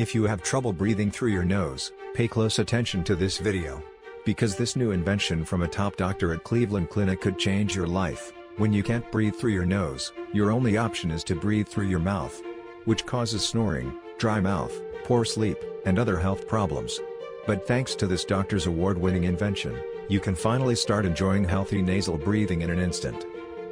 If you have trouble breathing through your nose, pay close attention to this video. Because this new invention from a top doctor at Cleveland Clinic could change your life. When you can't breathe through your nose, your only option is to breathe through your mouth, which causes snoring, dry mouth, poor sleep, and other health problems. But thanks to this doctor's award-winning invention, you can finally start enjoying healthy nasal breathing in an instant.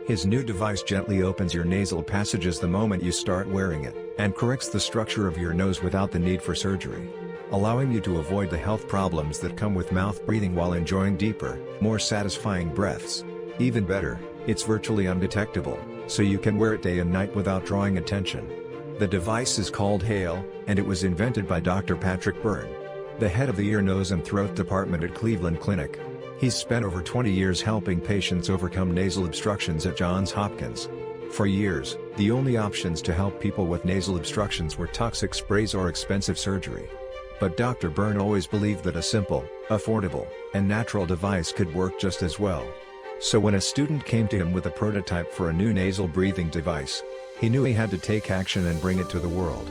His new device gently opens your nasal passages the moment you start wearing it, and corrects the structure of your nose without the need for surgery, allowing you to avoid the health problems that come with mouth breathing while enjoying deeper, more satisfying breaths. Even better, it's virtually undetectable, so you can wear it day and night without drawing attention. The device is called Hale, and it was invented by Dr. Patrick Byrne, the head of the ear, nose and throat department at Cleveland Clinic. He's spent over 20 years helping patients overcome nasal obstructions at Johns Hopkins. For years, the only options to help people with nasal obstructions were toxic sprays or expensive surgery. But Dr. Byrne always believed that a simple, affordable, and natural device could work just as well. So when a student came to him with a prototype for a new nasal breathing device, he knew he had to take action and bring it to the world.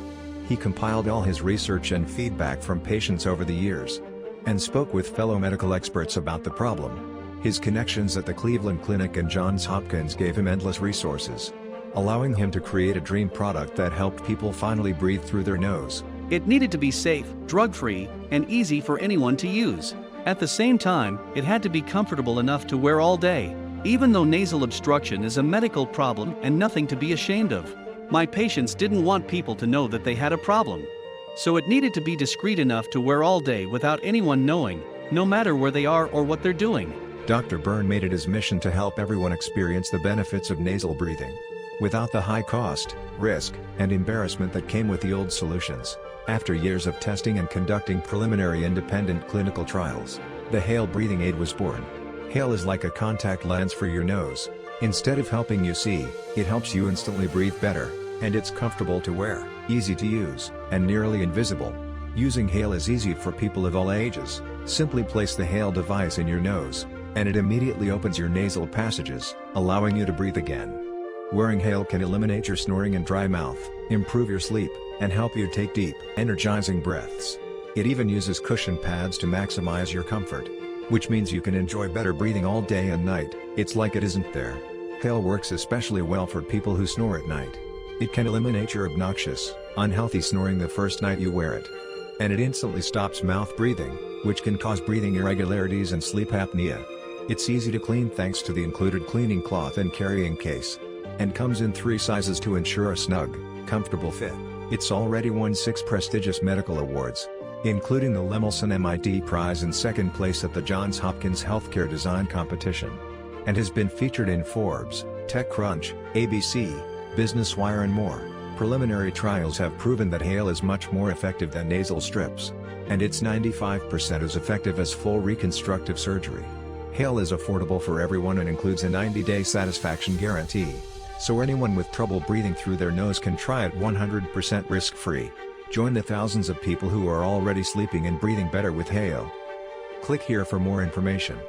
He compiled all his research and feedback from patients over the years, and spoke with fellow medical experts about the problem. His connections at the Cleveland Clinic and Johns Hopkins gave him endless resources, allowing him to create a dream product that helped people finally breathe through their nose. It needed to be safe, drug-free, and easy for anyone to use. At the same time, it had to be comfortable enough to wear all day, even though nasal obstruction is a medical problem and nothing to be ashamed of. My patients didn't want people to know that they had a problem. So it needed to be discreet enough to wear all day without anyone knowing, no matter where they are or what they're doing. Dr. Byrne made it his mission to help everyone experience the benefits of nasal breathing, without the high cost, risk, and embarrassment that came with the old solutions. After years of testing and conducting preliminary independent clinical trials, the Hale Breathing Aid was born. Hale is like a contact lens for your nose. Instead of helping you see, it helps you instantly breathe better, and it's comfortable to wear, easy to use, and nearly invisible. Using Hale is easy for people of all ages. Simply place the Hale device in your nose, and it immediately opens your nasal passages, allowing you to breathe again. Wearing Hale can eliminate your snoring and dry mouth, improve your sleep, and help you take deep, energizing breaths. It even uses cushion pads to maximize your comfort, which means you can enjoy better breathing all day and night. It's like it isn't there. Hale works especially well for people who snore at night. It can eliminate your obnoxious, unhealthy snoring the first night you wear it. And it instantly stops mouth breathing, which can cause breathing irregularities and sleep apnea. It's easy to clean thanks to the included cleaning cloth and carrying case, and comes in 3 sizes to ensure a snug, comfortable fit. It's already won 6 prestigious medical awards, including the Lemelson MIT Prize and 2nd place at the Johns Hopkins Healthcare Design Competition, and has been featured in Forbes, TechCrunch, ABC, Business Wire and more. Preliminary trials have proven that Hale is much more effective than nasal strips, and it's 95% as effective as full reconstructive surgery. Hale is affordable for everyone and includes a 90-day satisfaction guarantee, so anyone with trouble breathing through their nose can try it 100% risk-free. Join the thousands of people who are already sleeping and breathing better with Hale. Click here for more information.